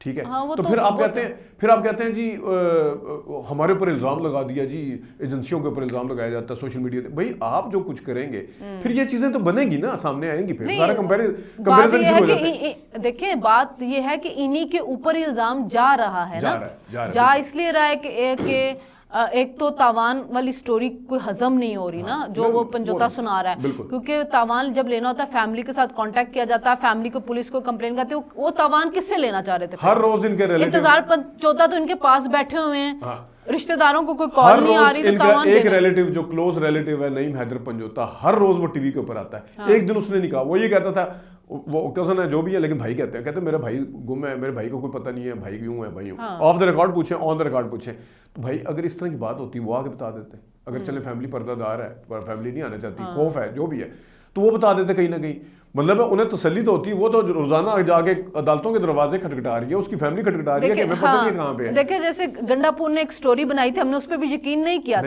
ٹھیک ہے. ہاں، تو پھر آپ کہتے ہیں جی ہمارے اوپر الزام لگا دیا جی, ایجنسیوں کے اوپر الزام لگایا جاتا ہے سوشل میڈیا. بھائی آپ جو کچھ کریں گے پھر یہ چیزیں تو بنیں گی نا, سامنے آئیں گی, پھر سارا کمپیریزن شروع ہو جاتا ہے. دیکھیں بات یہ ہے کہ انہی کے اوپر الزام جا رہا ہے نا, جا اس لیے رہا ہے کہ ایک تو تاوان والی سٹوری کوئی ہضم نہیں ہو رہی نا, جو وہ پنجوتا سنا رہا ہے, کیونکہ تاوان جب لینا ہوتا ہے فیملی کے ساتھ کانٹیکٹ کیا جاتا ہے, فیملی کو پولیس کو کمپلین کرتے ہیں, وہ تاوان کس سے لینا چاہ رہے تھے؟ ہر روز ان کے انتظار پنجوتا تو ان کے پاس بیٹھے ہوئے ہیں, رشتہ داروں کو کوئی کال نہیں آ رہی تو تاوان ایک ریلیٹیو جو کلوز ریلیٹیو ہے نعیم حیدر پنجوتا, ہر روز وہ ٹی وی کے اوپر آتا ہے. ایک دن اس نے نہیں کہا, وہ یہ کہتا تھا, وہ کزن ہے جو بھی ہے لیکن بھائی کہتے ہیں میرا بھائی گم ہے, میرے بھائی کو کوئی پتہ نہیں ہے, بھائی کیوں ہے, بھائی ہوں. آف دا ریکارڈ پوچھیں, آن دا ریکارڈ پوچھیں, تو بھائی اگر اس طرح کی بات ہوتی وہ آگے بتا دیتے. اگر چلے فیملی پردہ دار ہے, فیملی نہیں آنا چاہتی, خوف ہے, جو بھی ہے, تو وہ بتا دیتے کہیں نہ کہیں. مطلب انہیں تسلی تو ہوتی, وہ تو روزانہ جا کے عدالتوں کے دروازے کھٹکھٹا رہی ہے, اس کی فیملی کھٹکھٹا رہی ہے کہ ہمیں پتہ نہیں ہے کہاں پہ ہے. دیکھیں جیسے گنڈا پور نے ایک سٹوری بنائی تھی, ہم نے اس پہ بھی یقین نہیں کیا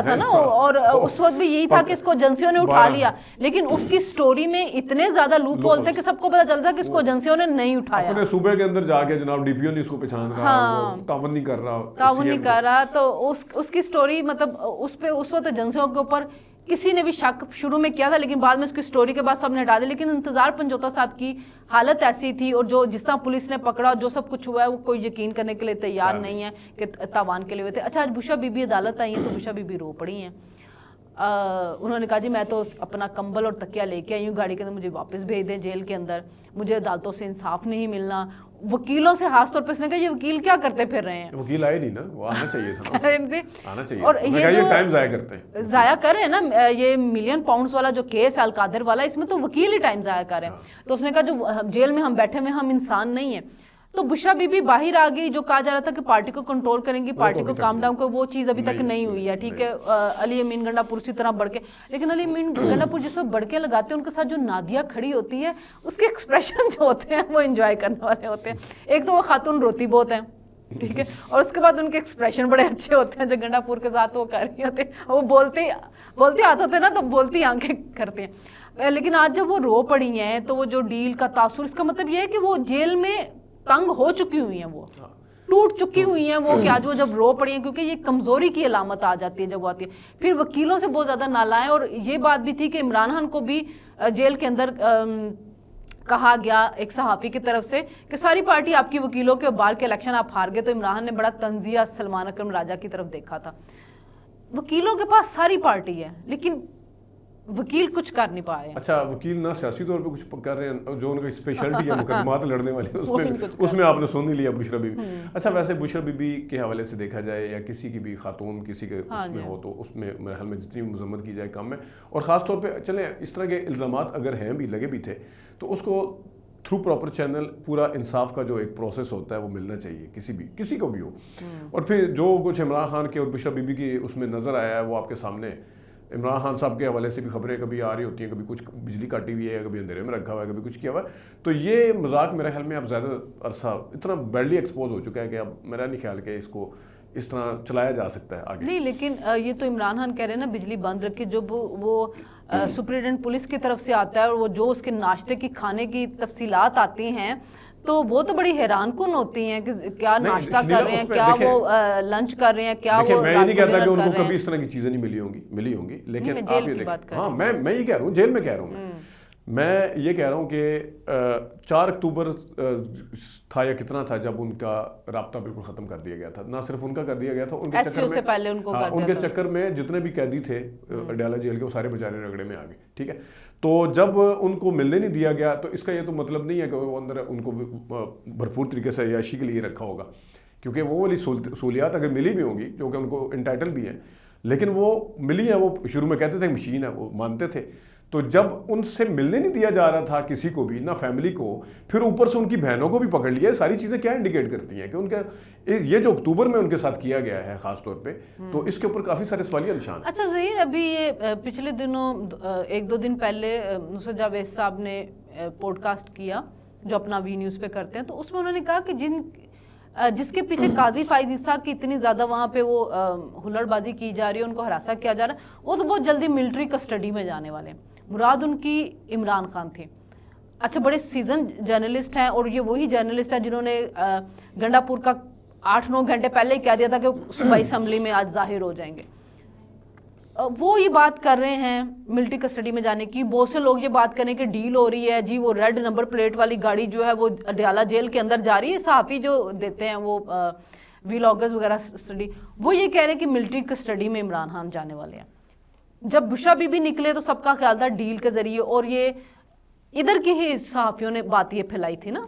تھا نا, اور اس وقت بھی یہی تھا کہ اس کو ایجنسیوں نے اٹھا لیا, لیکن اس کی سٹوری میں اتنے زیادہ لوپ ہول تھے کہ سب کو پتہ چلتا کہ اس کو ایجنسیوں نے نہیں اٹھایا. اپنے صوبے کے اندر جا کے جناب ڈی پی او نہیں اس کو پہچان رہا, تعاون نہیں کر رہا, تو اس کی سٹوری مطلب اس پہ اس وقت ایجنسیوں کے اوپر کسی نے بھی شک شروع میں کیا تھا, لیکن بعد میں اس کی سٹوری کے بعد سب نے ہٹا دیا. لیکن انتظار پنجوتا صاحب کی حالت ایسی تھی, اور جو جس طرح پولیس نے پکڑا, جو سب کچھ ہوا ہے, وہ کوئی یقین کرنے کے لیے تیار نہیں ہے کہ تاوان کے لیے ہوئے تھے. اچھا, آج بشرا بی بی عدالت آئی ہیں تو بشرا بی بی رو پڑی ہیں. انہوں نے کہا جی میں تو اپنا کمبل اور تکیہ لے کے آئی ہوں گاڑی کے اندر, مجھے واپس بھیج دیں جیل کے اندر, مجھے عدالتوں سے انصاف نہیں ملنا. وکیلوں سے خاص طور پہ اس نے کہا یہ وکیل کیا کرتے پھر رہے ہیں, وکیل آئے نہیں نا, وہ آنا چاہیے تھا, آنا چاہیے. اور یہ ٹائم ضائع کرتے ہیں, ضائع کر رہے ہیں نا, یہ ملین پاؤنڈز والا جو کیس ہے القادر والا, اس میں تو وکیل ہی ٹائم ضائع کر رہے ہیں. تو اس نے کہا جو جیل میں ہم بیٹھے ہوئے ہم انسان نہیں ہیں. تو بشرا بی بی باہر آ گئی, جو کہا جا رہا تھا کہ پارٹی کو کنٹرول کریں گی, پارٹی کو کام ڈاؤن, کو وہ چیز ابھی تک نہیں ہوئی ہے. ٹھیک ہے, علی امین گنڈا پور اسی طرح بڑھ کے, لیکن علی امین گنڈا پور جس وقت بڑھ کے لگاتے ہیں, ان کے ساتھ جو نادیہ کھڑی ہوتی ہے, اس کے ایکسپریشن جو ہوتے ہیں وہ انجوائے کرنے والے ہوتے ہیں. ایک تو وہ خاتون روتی بہت ہیں, ٹھیک ہے, اور اس کے بعد ان کے ایکسپریشن بڑے اچھے ہوتے ہیں جو گنڈا پور کے ساتھ وہ کر رہی ہوتے ہیں, وہ بولتے ہاتھ ہوتے ہیں نا تو بولتی آنکھیں کرتے ہیں. لیکن آج جب وہ رو پڑی ہیں تو وہ جو ڈیل کا تاثر, اس کا مطلب یہ ہے کہ وہ جیل میں تنگ ہو چکی ہوئی ہیں, وہ ٹوٹ چکی ہوئی ہیں وہ, کہ آج وہ جب رو پڑی ہیں, کیونکہ یہ کمزوری کی علامت آ جاتی ہے جب وہ آتی ہے. پھر وکیلوں سے بہت زیادہ نالائیں, اور یہ بات بھی تھی کہ عمران خان کو بھی جیل کے اندر کہا گیا ایک صحافی کی طرف سے کہ ساری پارٹی آپ کی وکیلوں کے, بار کے الیکشن آپ ہار گئے. تو عمران خان نے بڑا طنزیہ سلمان اکرم راجہ کی طرف دیکھا تھا. وکیلوں کے پاس ساری پارٹی ہے لیکن وکیل کچھ کر نہیں پائے. اچھا, وکیل نہ سیاسی طور پہ کچھ کر رہے ہیں, جو ان کا اسپیشلٹی ہے مقدمات لڑنے والی, اس میں آپ نے سن ہی لیا بشرا بی بی. اچھا, ویسے بشرا بی بی کے حوالے سے دیکھا جائے یا کسی کی بھی خاتون کسی کے اس میں ہو, تو اس میں میرے حال میں جتنی بھی مذمت کی جائے کم ہے. اور خاص طور پہ چلیں اس طرح کے الزامات اگر ہیں بھی, لگے بھی تھے, تو اس کو تھرو پراپر چینل پورا انصاف کا جو ایک پروسیس ہوتا ہے وہ ملنا چاہیے کسی کو بھی ہو. اور پھر جو کچھ عمران خان کے اور بشرا بی بی کی اس میں نظر آیا ہے وہ آپ کے سامنے. عمران خان صاحب کے حوالے سے بھی خبریں کبھی آ رہی ہوتی ہیں, کبھی کچھ بجلی کاٹی ہوئی ہے, کبھی اندھیرے میں رکھا ہوا ہے, کبھی کچھ کیا ہوا ہے. تو یہ مذاق میرے خیال میں اب زیادہ عرصہ اتنا بیڈلی ایکسپوز ہو چکا ہے کہ اب میرا نہیں خیال کہ اس کو اس طرح چلایا جا سکتا ہے آگے. نہیں, لیکن یہ تو عمران خان کہہ رہے ہیں نا بجلی بند رکھی, جب وہ سپرنٹینڈنٹ پولیس کی طرف سے آتا ہے اور وہ جو اس کے ناشتے کی کھانے کی تفصیلات آتی ہیں تو وہ تو بڑی حیران کن ہوتی ہیں کہ کیا ناشتہ کر رہے ہیں, کیا وہ لنچ کر رہے ہیں, کیا وہ. میں یہ نہیں کہتا کہ ان کو کبھی اس طرح کی چیزیں نہیں ملی ہوں گی, لیکن آپ یہ دیکھیں, ہاں میں یہ کہہ رہا ہوں, جیل میں کہہ رہا ہوں, میں یہ کہہ رہا ہوں کہ 4 اکتوبر تھا یا کتنا تھا جب ان کا رابطہ بالکل ختم کر دیا گیا تھا. نہ صرف ان کا کر دیا گیا تھا, ان کے چکر میں جتنے بھی قیدی تھے اڈیالہ جیل کے وہ سارے بیچارے رگڑے میں آ گئے. ٹھیک ہے, تو جب ان کو ملنے نہیں دیا گیا تو اس کا یہ تو مطلب نہیں ہے کہ وہ اندر ان کو بھرپور طریقے سے عیاشی کے لیے رکھا ہوگا, کیونکہ وہ والی سہولیات اگر ملی بھی ہوں گی جو کہ ان کو انٹائٹل بھی ہیں, لیکن وہ ملی ہے, وہ شروع میں کہتے تھے مشین ہے, وہ مانتے تھے. تو جب ان سے ملنے نہیں دیا جا رہا تھا کسی کو بھی, نہ فیملی کو, پھر اوپر سے ان کی بہنوں کو بھی پکڑ لیا. ساری چیزیں کیا انڈیکیٹ کرتی ہیں کہ ان کا یہ جو اکتوبر میں ان کے ساتھ کیا گیا ہے خاص طور پہ, تو اس کے اوپر کافی سارے سوالیہ نشان. اچھا ظہیر, ابھی یہ پچھلے دنوں 1-2 دن پہلے نصرت جاوید صاحب نے پوڈ کاسٹ کیا جو اپنا وی نیوز پہ کرتے ہیں, تو اس میں انہوں نے کہا کہ جس کے پیچھے قاضی فائز عیسیٰ کی اتنی زیادہ وہاں پہ وہ ہلڑ بازی کی جا رہی ہے, ان کو ہراساں کیا جا رہا ہے, وہ تو بہت جلدی ملٹری کسٹڈی میں جانے والے ہیں. مراد ان کی عمران خان تھے. اچھا بڑے سیزن جرنلسٹ ہیں اور یہ وہی جرنلسٹ ہیں جنہوں نے گنڈاپور کا 8-9 گھنٹے پہلے ہی کہہ دیا تھا کہ صوبائی اسمبلی میں آج ظاہر ہو جائیں گے. وہ یہ بات کر رہے ہیں ملٹری کسٹڈی میں جانے کی. بہت سے لوگ یہ بات کریں کہ ڈیل ہو رہی ہے جی, وہ ریڈ نمبر پلیٹ والی گاڑی جو ہے وہ اڈیالہ جیل کے اندر جا رہی ہے. صحافی جو دیتے ہیں وہ ویلاگرز وغیرہ اسٹڈی, وہ یہ کہہ رہے ہیں کہ ملٹری کسٹڈی میں عمران خان جانے والے ہیں. جب بشرا بی بی نکلے تو سب کا خیال تھا ڈیل کے ذریعے, اور یہ ادھر کی ہی صحافیوں نے بات یہ پھیلائی تھی نا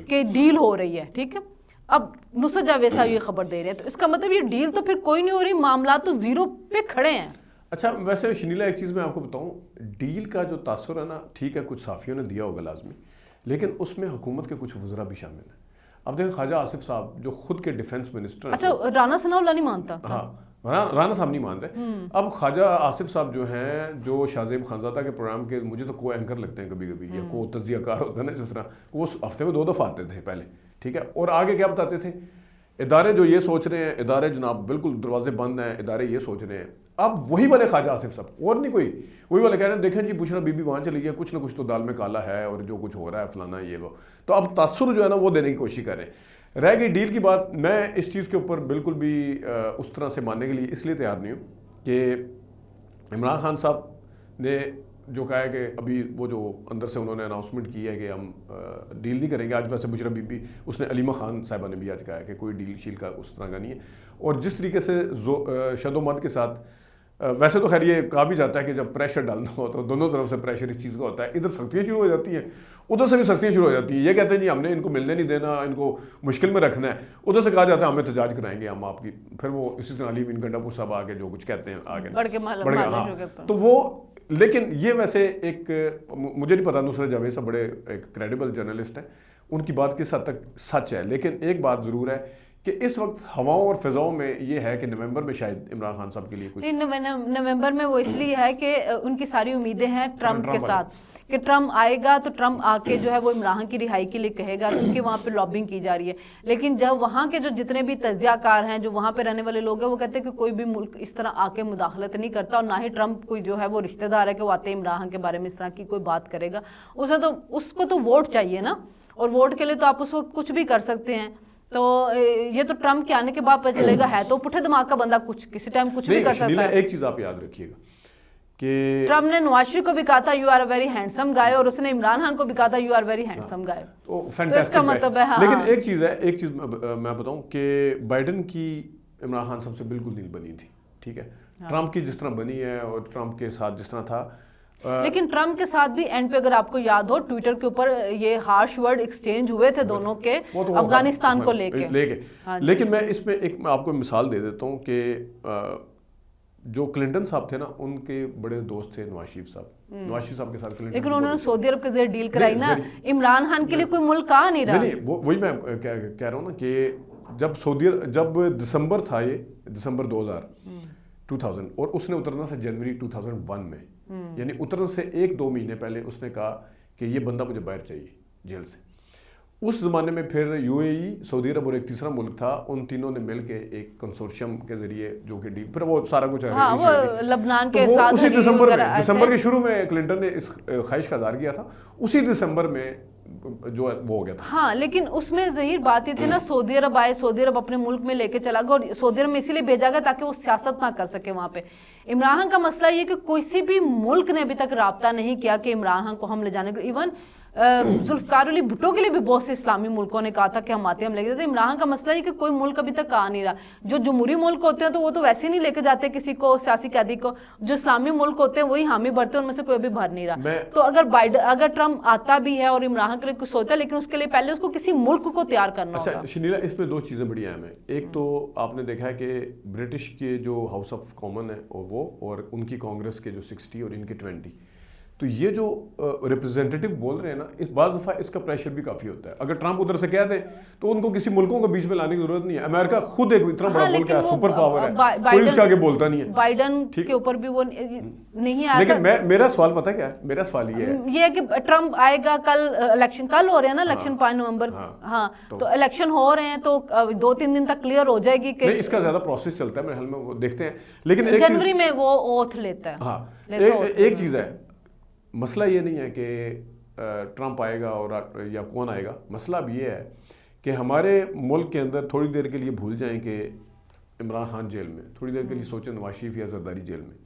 کہ ڈیل ہو رہی ہے. ٹھیک ہے, اب نصرت جاوید صاحب یہ خبر دے رہے ہیں, تو اس کا مطلب یہ ڈیل تو پھر کوئی نہیں ہو رہی, معاملات تو زیرو پہ کھڑے ہیں. اچھا ویسے شنیلا ایک چیز میں آپ کو بتاؤں, ڈیل کا جو تاثر ہے نا, ٹھیک ہے کچھ صحافیوں نے دیا ہوگا لازمی, لیکن اس میں حکومت کے کچھ وزراء بھی شامل ہیں. اب دیکھیں خواجہ آصف صاحب جو خود کے ڈیفنس منسٹر ہیں. اچھا رانا ثناء اللہ نہیں مانتا. ہاں رانا صاحب نہیں مان رہے. اب خواجہ آصف صاحب جو ہیں, جو شاہ زیب خانزادہ کے پروگرام کے مجھے تو کو اینکر لگتے ہیں کبھی کبھی, یا کو تجزیہ کار ہوتا ہے نا, جس طرح وہ ہفتے میں 2 دفعہ آتے تھے پہلے. ٹھیک ہے, اور آگے کیا بتاتے تھے, ادارے جو یہ سوچ رہے ہیں, ادارے جناب بالکل دروازے بند ہیں, ادارے یہ سوچ رہے ہیں. اب وہی والے خواجہ آصف صاحب, اور نہیں کوئی, وہی والے کہہ رہے ہیں دیکھیں جی بشرا بی بی وہاں چلی گئی, کچھ نہ کچھ تو دال میں کالا ہے, اور جو کچھ ہو رہا ہے فلانا یہ وہ. تو اب تاثر جو ہے نا وہ دینے کی کوشش کر رہے ہیں. رہ گئی ڈیل کی بات, میں اس چیز کے اوپر بالکل بھی اس طرح سے ماننے کے لیے اس لیے تیار نہیں ہوں کہ عمران خان صاحب نے جو کہا ہے کہ ابھی وہ جو اندر سے انہوں نے اناؤنسمنٹ کی ہے کہ ہم ڈیل نہیں کریں گے. آج ویسے بشرا بی بی, اس نے علیمہ خان صاحبہ نے بھی آج کہا ہے کہ کوئی ڈیل شیل کا اس طرح کا نہیں ہے. اور جس طریقے سے شد و مد کے ساتھ, ویسے تو خیر یہ کہا بھی جاتا ہے کہ جب پریشر ڈالنا ہو تو دونوں طرف سے پریشر اس چیز کا ہوتا ہے, ادھر سختیاں شروع ہو جاتی ہیں, ادھر سے بھی سختیاں شروع ہو جاتی ہیں. یہ کہتے ہیں جی ہم نے ان کو ملنے نہیں دینا, ان کو مشکل میں رکھنا ہے, ادھر سے کہا جاتا ہے ہمیں احتجاج کرائیں گے ہم آپ کی. پھر وہ اسی طرح علی بن گنڈاپور صاحب آ کے جو کچھ کہتے ہیں آگے بڑھ کے تو وہ, لیکن یہ ویسے ایک مجھے نہیں پتا, نصرت جاوید صاحب بڑے ایک کریڈیبل جرنلسٹ ہیں, ان کی بات کس حد تک سچ ہے. لیکن ایک بات ضرور ہے کہ اس وقت ہواؤں اور فضاؤں میں یہ ہے کہ نومبر میں شاید عمران خان صاحب کے لیے کچھ, نومبر میں وہ اس لیے ہے کہ ان کی ساری امیدیں ہیں ٹرمپ کے ساتھ, کہ ٹرمپ آئے گا تو ٹرمپ آ کے جو ہے وہ عمران خان کی رہائی کے لیے کہے گا, کیونکہ وہاں پہ لابنگ کی جا رہی ہے. لیکن جب وہاں کے جو جتنے بھی تجزیہ کار ہیں, جو وہاں پہ رہنے والے لوگ ہیں, وہ کہتے ہیں کہ کوئی بھی ملک اس طرح آ کے مداخلت نہیں کرتا, اور نہ ہی ٹرمپ کوئی جو ہے وہ رشتہ دار ہے کہ وہ آتے عمران خان کے بارے میں اس طرح کی کوئی بات کرے گا. اس کو تو ووٹ چاہیے نا, اور ووٹ کے لیے تو آپ اس کو کچھ بھی کر سکتے ہیں. تو یہ تو ٹرمپ کے آنے کے بعد پتہ چلے گا, ہے تو پٹھے دماغ کا بندہ, کچھ کسی ٹائم کچھ بھی کر سکتا ہے. ایک چیز آپ یاد رکھیے گا کہ ٹرمپ نے نواز شریف کو بھی کہا تھا you are a very handsome guy, اور اس نے عمران خان کو بھی کہا تھا you are very handsome guy. تو اس کا مطلب ہے لیکن ایک چیز میں بتاؤں کہ بائیڈن کی عمران خان صاحب سے بالکل نہیں بنی تھی. ٹھیک ہے, ٹرمپ کی جس طرح بنی ہے اور ٹرمپ کے ساتھ جس طرح تھا. لیکن ٹرمپ کے ساتھ بھی اینڈ پہ اگر آپ کو یاد ہو ٹویٹر کے اوپر یہ ہارش ورڈ ایکسچینج ہوئے تھے دونوں کے افغانستان کو لے کے. لیکن میں اس میں ایک آپ کو مثال دے دیتا ہوں کہ جو کلنٹن صاحب تھے نا, ان کے بڑے دوست تھے نواز شریف صاحب. نواز شریف صاحب کے ساتھ کلنٹن, لیکن انہوں نے سعودی عرب کے ذریعے ڈیل کرائی نا, عمران خان کے لیے کوئی ملک آ نہیں رہا. نہیں, وہی میں کہہ رہا ہوں نا کہ جب دسمبر تھا, یہ دسمبر 2000 اور اس نے اترنا تھا جنوری 2001 میں, یعنی اترنے سے 1-2 مہینے پہلے اس نے کہا کہ یہ بندہ مجھے باہر چاہیے جیل سے. اس زمانے میں پھر UAE, سعودی عرب اور ایک تیسرا ملک تھا, ان تینوں نے مل کے ایک کنسورشیم کے ذریعے جو کہ ڈیل, پھر وہ سارا کچھ لبنان کے ساتھ اسی دسمبر کے شروع میں کلنٹن نے اس خواہش کا اظہار کیا تھا, اسی دسمبر میں جو ہے وہ ہو گیا تھا. ہاں, لیکن اس میں ظاہر بات یہ تھی نا, سعودی عرب آئے, سعودی عرب اپنے ملک میں لے کے چلا گیا, اور سعودی عرب میں اسی لیے بھیجا گیا تاکہ وہ سیاست نہ کر سکے وہاں پہ. عمران خان کا مسئلہ یہ کہ کسی بھی ملک نے ابھی تک رابطہ نہیں کیا کہ عمران خان کو ہم لے جانے کے, ایون ذوالفقار علی بھٹو کے لیے بھی بہت سے اسلامی ملکوں نے کہا تھا کہ ہم آتے, ہم لے کے جاتے. عمران خان کا مسئلہ یہ کہ کوئی ملک ابھی تک آ نہیں رہا. جو جمہوری ملک ہوتے ہیں تو وہ تو ویسے نہیں لے کے جاتے کسی کو, سیاسی قیدی کو. جو اسلامی ملک ہوتے ہیں وہی حامی بھرتے ہیں, ان میں سے کوئی ابھی بھر نہیں رہا. تو اگر ٹرمپ آتا بھی ہے اور عمران خان کے لیے کچھ سوچتا ہے, لیکن اس کے لیے پہلے اس کو کسی ملک کو تیار کرنا ہوگا. اچھا شنیلا, اس میں 2 چیزیں بڑی اہم ہیں. ایک تو آپ نے دیکھا ہے کہ برٹش کے جو ہاؤس آف کامن ہے وہ, اور ان کی کانگریس کے جو 60 اور ان کے 20, تو یہ جو ریپرزینٹیٹو بول رہے ہیں نا, اس بعض دفعہ اس کا پریشر بھی کافی ہوتا ہے. اگر ٹرمپ ادھر سے کہہ دیں تو ان کو کسی ملکوں کو بیچ میں لانے کی ضرورت نہیں ہے. امریکہ خود ایک اتنا بڑا ملک ہے, سپر پاور ہے, کوئی اس کے آگے بولتا نہیں ہے. بائیڈن کے اوپر بھی وہ نہیں آیا. لیکن میرا سوال پتہ کیا ہے, میرا سوال یہ ہے کہ ٹرمپ آئے گا, کل الیکشن کل ہو رہے ہیں نا, الیکشن 5 نومبر. ہاں, تو الیکشن ہو رہے ہیں تو 2-3 دن تک کلیئر ہو جائے گی کہ اس کا زیادہ پروسیس چلتا ہے میرے حال میں, وہ دیکھتے ہیں. لیکن جنوری میں وہ اوتھ لیتا ہے. ہاں, ایک چیز ہے, مسئلہ یہ نہیں ہے کہ ٹرمپ آئے گا اور یا کون آئے گا، مسئلہ اب یہ ہے کہ ہمارے ملک کے اندر تھوڑی دیر کے لیے بھول جائیں کہ عمران خان جیل میں، تھوڑی دیر کے لیے سوچیں نواز شریف یا زرداری جیل میں.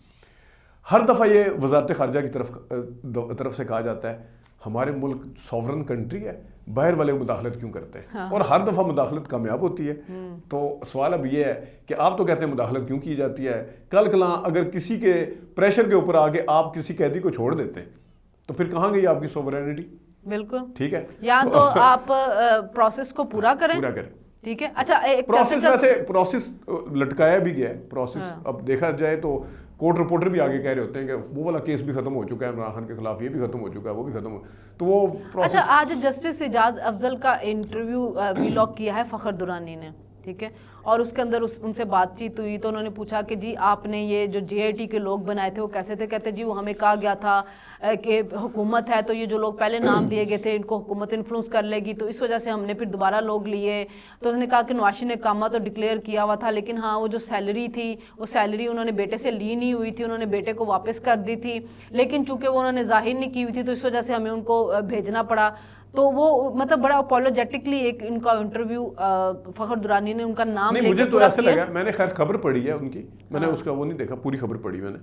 ہر دفعہ یہ وزارت خارجہ کی طرف سے کہا جاتا ہے ہمارے ملک سوورن کنٹری ہے، باہر والے مداخلت کیوں کرتے ہیں، اور ہر دفعہ مداخلت کامیاب ہوتی ہے. تو سوال اب یہ ہے کہ آپ تو کہتے ہیں مداخلت کیوں کی جاتی ہے، کل کلاں اگر کسی کے پریشر کے اوپر آگے آپ کسی قیدی کو چھوڑ دیتے ہیں تو پھر کہاں گئی آپ کی سوورینٹی؟ بالکل ٹھیک ہے، یا تو آپ پروسیس کو پورا کریں. ٹھیک ہے. اچھا پروسیس ویسے پروسیس لٹکایا بھی گیا ہے پروسیس. اب دیکھا جائے تو کورٹ رپورٹر بھی آگے کہہ رہے ہوتے ہیں کہ وہ والا کیس بھی ختم ہو چکا ہے عمران خان کے خلاف، یہ بھی ختم ہو چکا ہے، وہ بھی ختم ہو، تو وہ اچھا آج جسٹس اعجاز افضل کا انٹرویو ویلاگ کیا ہے فخر درانی نے. ٹھیک ہے. اور اس کے اندر ان سے بات چیت ہوئی تو انہوں نے پوچھا کہ جی آپ نے یہ جو جے آئی ٹی کے لوگ بنائے تھے وہ کیسے تھے. کہتے جی وہ ہمیں کہا گیا تھا کہ حکومت ہے تو یہ جو لوگ پہلے نام دیے گئے تھے ان کو حکومت انفلوئنس کر لے گی، تو اس وجہ سے ہم نے پھر دوبارہ لوگ لیے. تو انہوں نے کہا کہ نواز نے کامہ تو ڈکلیئر کیا ہوا تھا، لیکن ہاں وہ جو سیلری تھی وہ سیلری انہوں نے بیٹے سے لی نہیں ہوئی تھی، انہوں نے بیٹے کو واپس کر دی تھی، لیکن چونکہ وہ انہوں نے ظاہر نہیں کی ہوئی تھی تو اس وجہ سے ہمیں ان کو بھیجنا پڑا. تو وہ مطلب بڑا اپولوجیٹکلی ایک ان کا انٹرویو فخر درانی نے ان کا نام نہیں، مجھے تو ایسا لگا، میں نے خیر خبر پڑھی ہے ان کی، میں نے اس کا وہ نہیں دیکھا، پوری خبر پڑھی میں نے.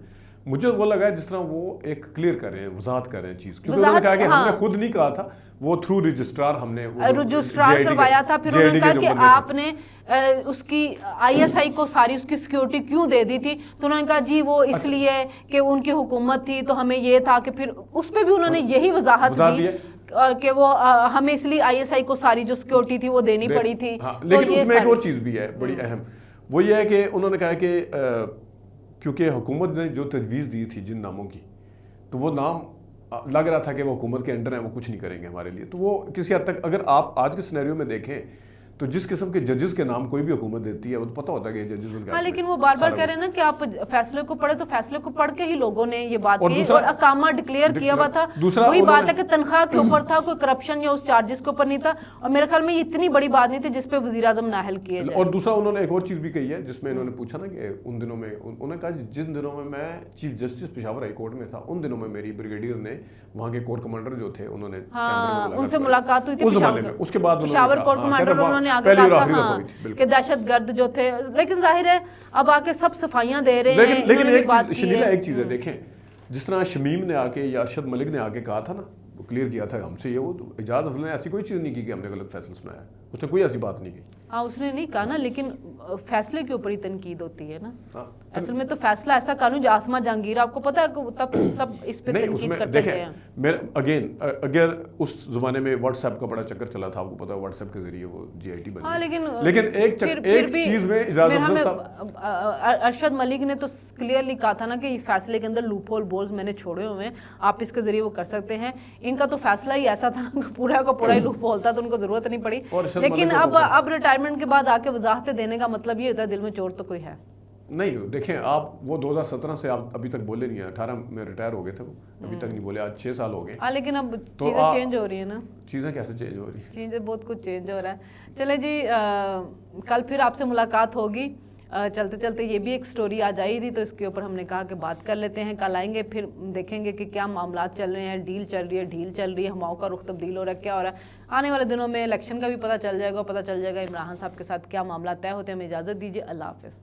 مجھے وہ لگا جس طرح وہ ایک کلیئر کر رہے ہیں، وضاحت کر رہے ہیں چیز، کیونکہ انہوں نے کہا کہ ہم نے خود نہیں کہا تھا، وہ تھرو رجسٹرار ہم نے رجسٹرار کروایا تھا. پھر انہوں نے کہا کہ آپ نے اس کی آئی ایس آئی کو ساری اس کی سیکیورٹی کیوں دے دی تھی، تو انہوں نے کہا جی وہ اس لیے کہ ان کی حکومت تھی تو ہمیں یہ تھا کہ پھر اس پہ بھی انہوں نے یہی وضاحت دی کہ وہ ہمیں اس لیے آئی ایس آئی کو ساری جو سیکیورٹی تھی وہ دینی پڑی تھی. لیکن اس میں ایک اور چیز بھی ہے بڑی اہم، وہ یہ ہے کہ انہوں نے کہا کہ کیونکہ حکومت نے جو تجویز دی تھی جن ناموں کی، تو وہ نام لگ رہا تھا کہ وہ حکومت کے انڈر ہیں، وہ کچھ نہیں کریں گے ہمارے لیے. تو وہ کسی حد تک اگر آپ آج کے سینیریو میں دیکھیں تو جس قسم کے ججز کے نام کوئی بھی حکومت دیتی ہے وہ تو پتہ ہوتا ہے کہ ججز ان کے. ہاں لیکن وہ بار بار کہہ رہے ہیں نا کہ آپ فیصلے کو پڑھے، تو فیصلے کو پڑھ کے ہی لوگوں نے یہ بات کی اور اقامہ ڈکلیئر کیا ہوا تھا. وہی بات ہے کہ تنخواہ کے اوپر تھا، کوئی کرپشن یا اس چارجز کے اوپر نہیں تھا، اور میرے خیال میں یہ اتنی بڑی بات نہیں تھی جس پہ وزیر اعظم نااہل کیے جائے. اور دوسرا انہوں نے ایک اور چیز بھی کہی ہے جس میں انہوں نے پوچھا نا کہ ان دنوں میں انہوں نے کہا جن دنوں میں chief justice Peshawar high court میں تھا ان دنوں میں میری بریگیڈیئر نے وہاں کے کورٹ کمانڈر جو تھے انہوں نے ان سے ملاقات ہوئی تھی اس کے بعد پشاور کورٹ کمانڈر، انہوں نے آگے کہا تھا کہ دہشت گرد جو تھے، لیکن ظاہر ہے اب آ کے سب صفائیاں دے رہے ہیں. لیکن ایک چیز ہے دیکھیں، جس طرح شمیم نے آ کے یا ارشد ملک نے آ کے کہا تھا نا، وہ کلیئر کیا تھا ہم سے، یہ وہ اعجاز افضل نے ایسی کوئی چیز نہیں کی کہ ہم نے غلط فیصلہ سنایا، اس نے کوئی ایسی بات نہیں کی. ہاں اس نے نہیں کہا نا، لیکن فیصلے کے اوپر ہی تنقید ہوتی ہے نا. اصل میں تو فیصلہ ایسا قانون جو آسما جہانگیر، آپ کو پتا ہے کہ تب سب اس پہ تنقید کرتے ہیں. اگین اگر اس زمانے میں واٹس ایپ کا بڑا چکر چلا تھا، آپ کو پتا ہے واٹس ایپ کے ذریعے وہ جی آئی ٹی بنی. ہاں لیکن ایک چیز میں اعجاز افضل صاحب، ارشد ملک نے تو کلیئرلی کہا تھا نا کہ فیصلے کے اندر لوپ ہول بولز میں نے چھوڑے ہوئے ہیں، آپ اس کے ذریعے وہ کر سکتے ہیں. ان کا تو فیصلہ ہی ایسا تھا کہ پورا کا پورا ہی لوپ ہول تھا، تو ان کو ضرورت نہیں پڑی. لیکن اب ریٹائرمنٹ کے بعد آ کے وضاحتیں دینے کا مطلب یہ ہوتا ہے دل میں چوٹ تو کوئی ہے نہیں. دیکھیں آپ وہ 2017 سے آپ ابھی تک بولے نہیں ہیں، 18 میں ریٹائر ہو گئے تھے، وہ ابھی تک نہیں بولے، آج 6 سال ہو گئے. ہاں لیکن اب چیزیں چینج ہو رہی ہیں نا. چیزیں کیسے چینج ہو رہی ہیں؟ چیزیں بہت کچھ چینج ہو رہا ہے. چلے جی کل پھر آپ سے ملاقات ہوگی. چلتے چلتے یہ بھی ایک سٹوری آ جائی تھی تو اس کے اوپر ہم نے کہا کہ بات کر لیتے ہیں. کل آئیں گے پھر دیکھیں گے کہ کیا معاملات چل رہے ہیں، ڈیل چل رہی ہے، ہماؤں کا رخ تبدیل ہو رہا ہے، کیا ہو رہا ہے. آنے والے دنوں میں الیکشن کا بھی پتہ چل جائے گا عمران خان صاحب کے ساتھ کیا معاملات طے ہوتے ہیں. ہمیں اجازت دیجیے، اللہ حافظ.